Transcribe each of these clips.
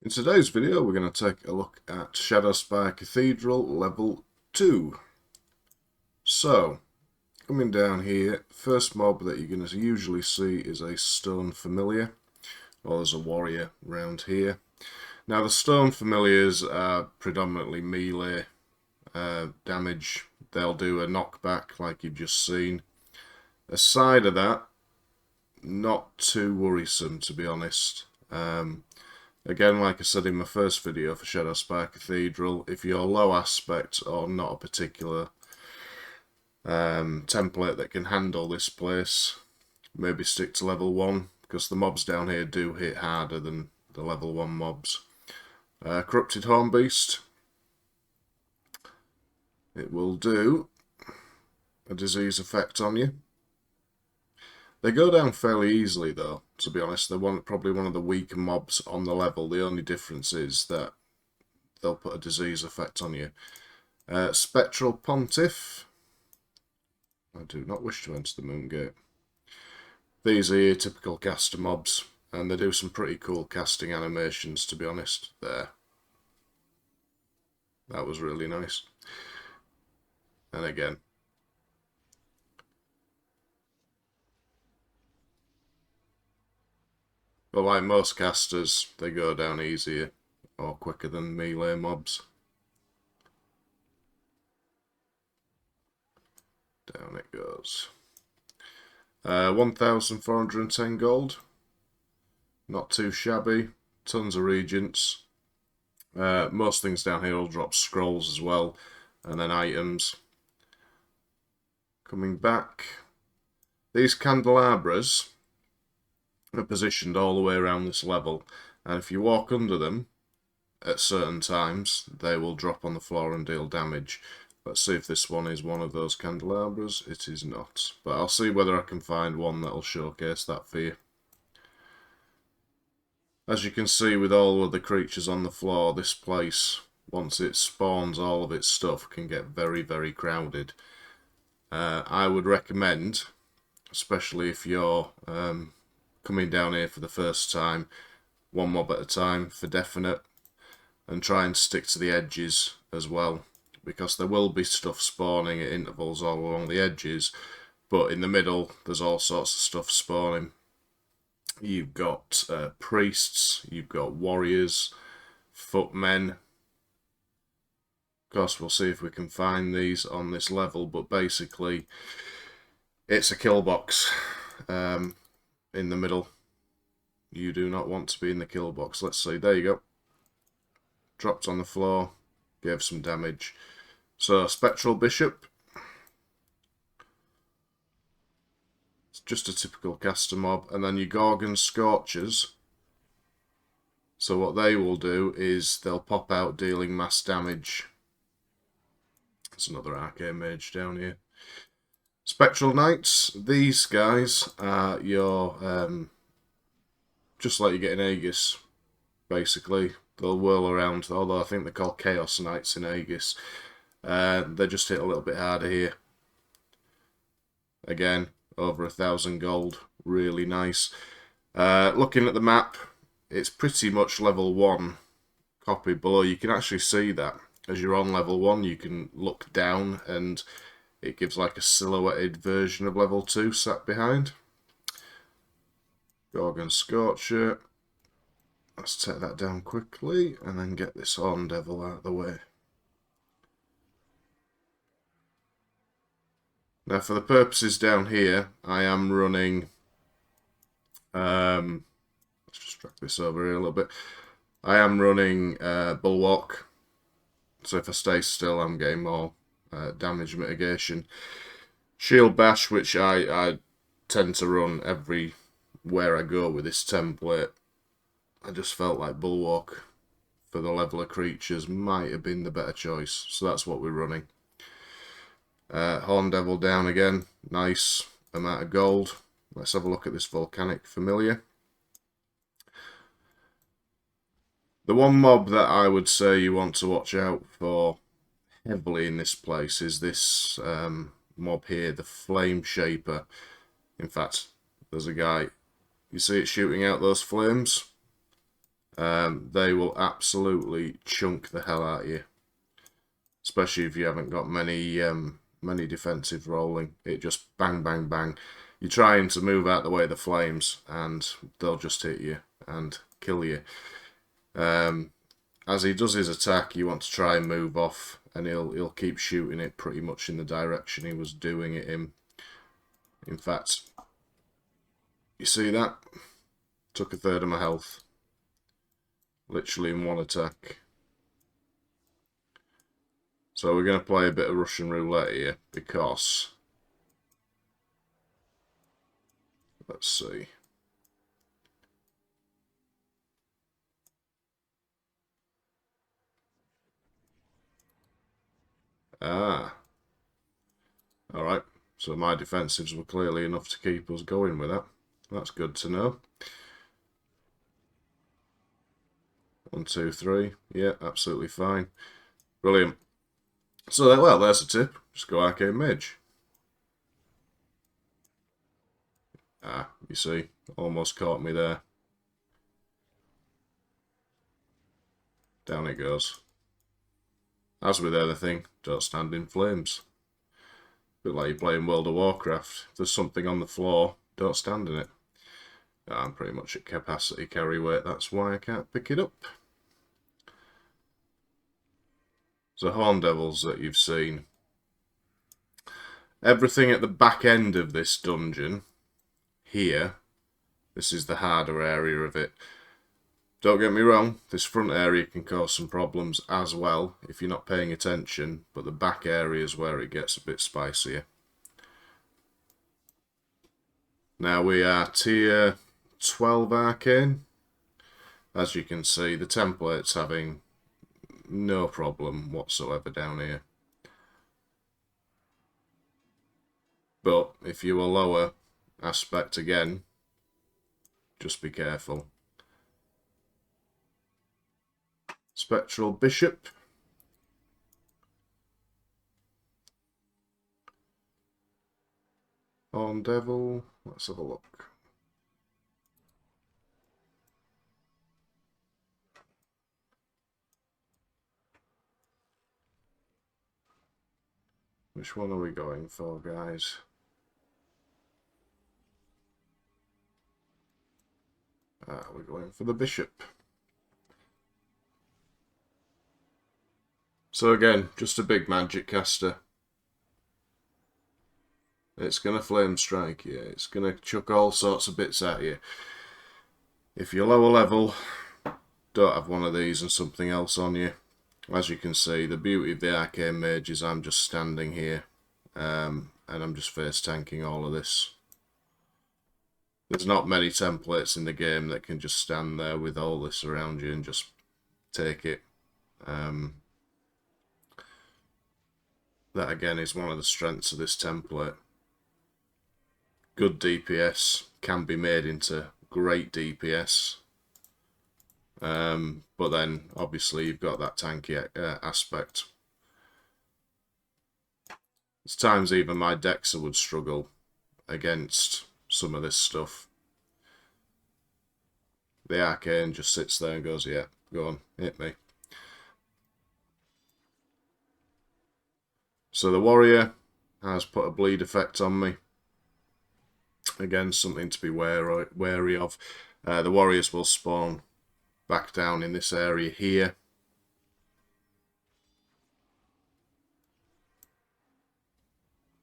In today's video, we're going to take a look at Shadowspire Cathedral Level 2. So, coming down here, first mob that you're going to usually see is a stone familiar, or there's a warrior around here. Now, the stone familiars are predominantly melee damage. They'll do a knockback like you've just seen. Aside of that, not too worrisome, to be honest. Again, like I said in my first video for Shadowspire Cathedral, if you're low aspect or not a particular template that can handle this place, maybe stick to level 1, because the mobs down here do hit harder than the level 1 mobs. Corrupted Hornbeast. It will do a disease effect on you. They go down fairly easily though, to be honest. They're probably one of the weaker mobs on the level. The only difference is that they'll put a disease effect on you. Spectral Pontiff. I do not wish to enter the Moon Gate. These are your typical caster mobs, and they do some pretty cool casting animations, to be honest. There. That was really nice. And again. But like most casters, they go down easier or quicker than melee mobs. Down it goes. 1,410 gold. Not too shabby. Tons of regents. Most things down here will drop scrolls as well. And then items. Coming back. These candelabras are positioned all the way around this level. And if you walk under them at certain times, they will drop on the floor and deal damage. Let's see if this one is one of those candelabras. It is not. But I'll see whether I can find one that'll showcase that for you. As you can see with all of the creatures on the floor, this place, once it spawns all of its stuff, can get very, very crowded. I would recommend, especially if you're coming down here for the first time, one mob at a time for definite, and try and stick to the edges as well. Because there will be stuff spawning at intervals all along the edges, but in the middle there's all sorts of stuff spawning. You've got priests, you've got warriors, footmen. Of course, we'll see if we can find these on this level, but basically it's a kill box in the middle. You do not want to be in the kill box. Let's see, there you go. Dropped on the floor, gave some damage. So, Spectral Bishop. It's just a typical caster mob. And then your Gorgon Scorchers. So what they will do is they'll pop out dealing mass damage. There's another Arcane Mage down here. Spectral Knights. These guys are your... just like you get in Aegis, basically. They'll whirl around, although I think they're called Chaos Knights in Aegis. They just hit a little bit harder here. Again, over 1,000 gold. Really nice. Looking at the map, it's pretty much level 1 copied below. You can actually see that. As you're on level 1, you can look down and it gives like a silhouetted version of level 2 sat behind. Gorgon Scorcher. Let's take that down quickly and then get this Horn Devil out of the way. Now for the purposes down here, I am running, let's just drag this over here a little bit. I am running Bulwark, so if I stay still I'm getting more damage mitigation. Shield Bash, which I tend to run everywhere I go with this template. I just felt like Bulwark for the level of creatures might have been the better choice, so that's what we're running. Horn Devil down again, nice amount of gold. Let's have a look at this Volcanic Familiar. The one mob that I would say you want to watch out for heavily in this place is this mob here, the Flame Shaper. In fact, there's a guy, you see it shooting out those flames? they will absolutely chunk the hell out of you. Especially if you haven't got many defensive rolling. It just bang, bang, bang. You're trying to move out the way of the flames, and they'll just hit you and kill you. As he does his attack, you want to try and move off, and he'll keep shooting it pretty much in the direction he was doing it in. In fact, you see that? Took a third of my health. Literally in one attack. So we're going to play a bit of Russian roulette here, because... Let's see. Ah. Alright. So my defensives were clearly enough to keep us going with that. That's good to know. 1, 2, 3. Yeah, absolutely fine. Brilliant. So, well, there's a tip. Just go Arcane Mage. Ah, you see. Almost caught me there. Down it goes. As with everything, don't stand in flames. A bit like you're playing World of Warcraft. If there's something on the floor, don't stand in it. I'm pretty much at capacity carry weight, that's why I can't pick it up. So Horn Devils that you've seen. Everything at the back end of this dungeon, here, this is the harder area of it. Don't get me wrong, this front area can cause some problems as well if you're not paying attention, but the back area is where it gets a bit spicier. Now we are tier 12 Arcane. As you can see, the template's having no problem whatsoever down here. But if you are lower aspect again, just be careful. Spectral Bishop. Horn Devil. Let's have a look. Which one are we going for, guys? We're going for the Bishop. So again, just a big magic caster. It's going to flame strike you. It's going to chuck all sorts of bits at you. If you're lower level, don't have one of these and something else on you. As you can see, the beauty of the Arcane Mage is I'm just standing here and I'm just face tanking all of this. There's not many templates in the game that can just stand there with all this around you and just take it. That again is one of the strengths of this template. Good DPS can be made into great DPS. But then obviously you've got that tanky aspect. There's times even my Dexter would struggle against some of this stuff. The Arcane just sits there and goes, yeah, go on, hit me. So the Warrior has put a bleed effect on me. Again, something to be wary of. The Warriors will spawn back down in this area here.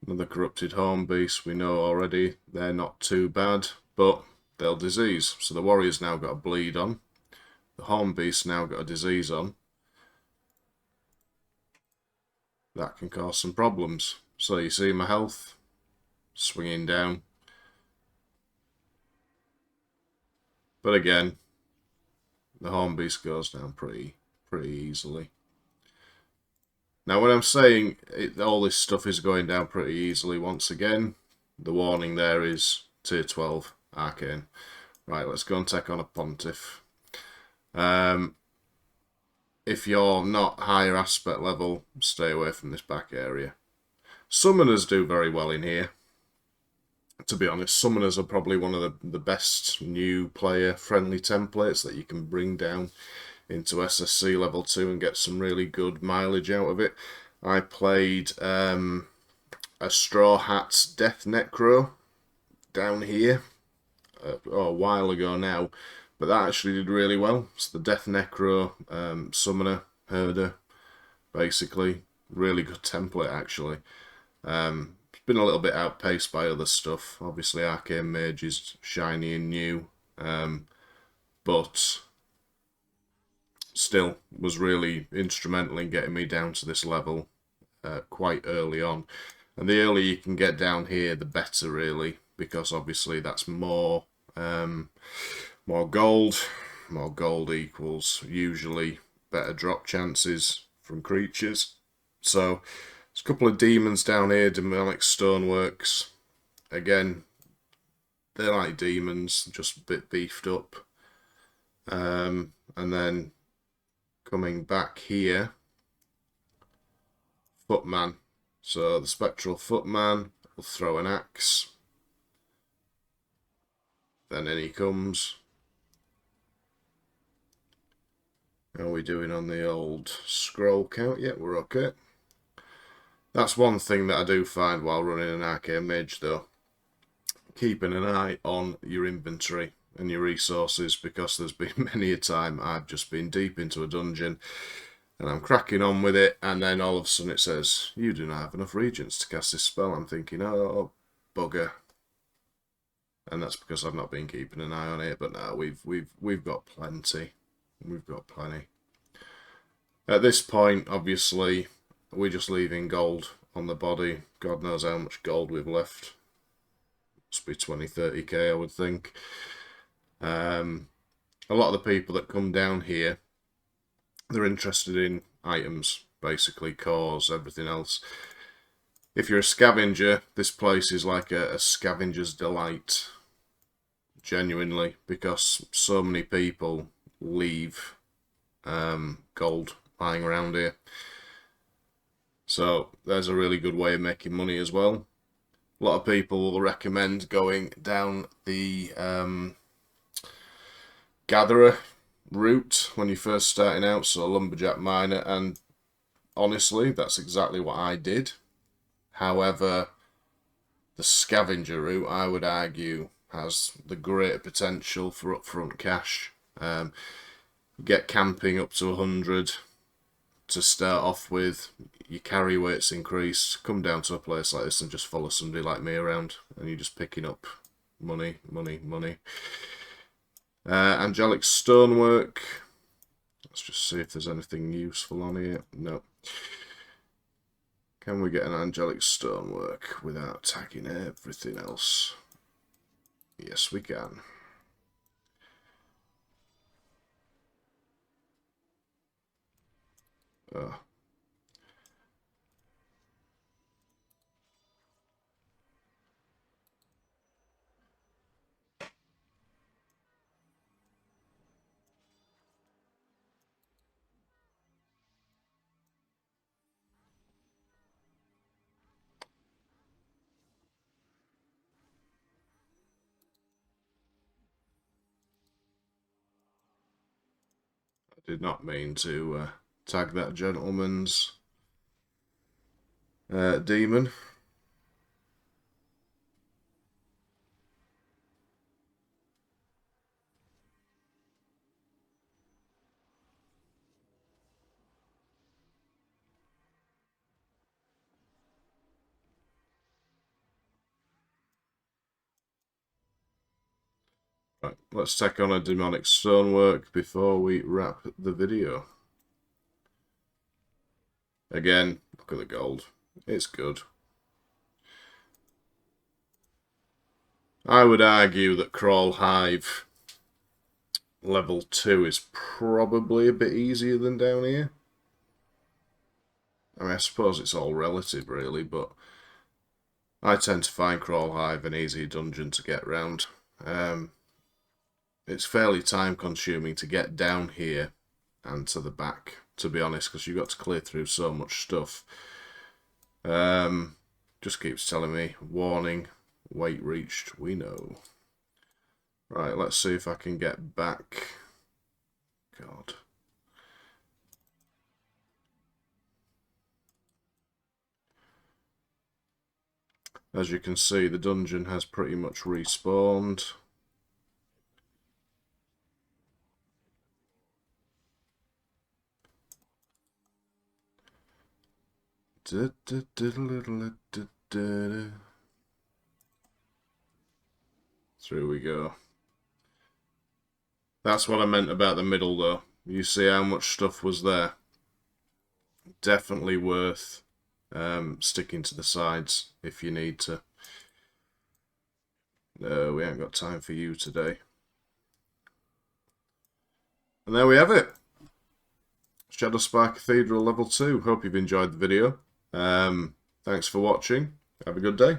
Another Corrupted Horn Beast, we know already, they're not too bad, but they'll disease. So the Warrior's now got a bleed on. The Horn Beast's now got a disease on. That can cause some problems. So you see my health swinging down. But again, the Horn Beast goes down pretty easily. Now when I'm saying all this stuff is going down pretty easily, once again, the warning there is tier 12 Arcane. Right, let's go and take on a Pontiff. If you're not higher aspect level, stay away from this back area. Summoners do very well in here. To be honest, summoners are probably one of the best new player friendly templates that you can bring down into SSC level 2 and get some really good mileage out of it. I played a Straw Hat's Death Necro down here a while ago now, but that actually did really well. It's the Death Necro summoner herder, basically. Really good template, actually. It's been a little bit outpaced by other stuff. Obviously, Arcane Mage is shiny and new, but still was really instrumental in getting me down to this level quite early on. And the earlier you can get down here, the better, really, because obviously that's more gold. More gold equals usually better drop chances from creatures. So there's a couple of demons down here, demonic stoneworks. Again, they're like demons, just a bit beefed up. And then coming back here, Footman. So the Spectral Footman will throw an axe. Then in he comes. How are we doing on the old scroll count? Yep, we're okay. That's one thing that I do find while running an Arcane Mage, though. Keeping an eye on your inventory and your resources, because there's been many a time I've just been deep into a dungeon and I'm cracking on with it, and then all of a sudden it says, you do not have enough regents to cast this spell. I'm thinking, oh, bugger. And that's because I've not been keeping an eye on it, but no, we've got plenty. We've got plenty. At this point, obviously, we're just leaving gold on the body. God knows how much gold we've left. Must be 20, 30k, I would think. A lot of the people that come down here, they're interested in items, basically, cores, everything else. If you're a scavenger, this place is like a scavenger's delight. Genuinely, because so many people leave gold lying around here. So there's a really good way of making money as well. A lot of people will recommend going down the gatherer route when you're first starting out, so lumberjack miner, and honestly that's exactly what I did. However, the scavenger route, I would argue, has the greater potential for upfront cash. Get camping up to 100 to start off with. Your carry weights increase. Come down to a place like this and just follow somebody like me around, and you're just picking up money, money, money. Angelic stonework. Let's just see if there's anything useful on here. No. Can we get an angelic stonework without tagging everything else? Yes, we can. Oh. I did not mean to tag that gentleman's demon. Right, let's take on a demonic stonework before we wrap the video. Again, look at the gold. It's good. I would argue that Crawl Hive level 2 is probably a bit easier than down here. I mean, I suppose it's all relative, really, but I tend to find Crawl Hive an easy dungeon to get round. It's fairly time consuming to get down here and to the back, to be honest, because you've got to clear through so much stuff. Just keeps telling me, warning, Weight reached, we know. Right, let's see if I can get back. God. As you can see, the dungeon has pretty much respawned. Through we go. That's what I meant about the middle, though. You see how much stuff was there. Definitely worth sticking to the sides if you need to. No, we ain't got time for you today. And there we have it. Shadowspire Cathedral Level 2. Hope you've enjoyed the video. Thanks for watching. Have a good day.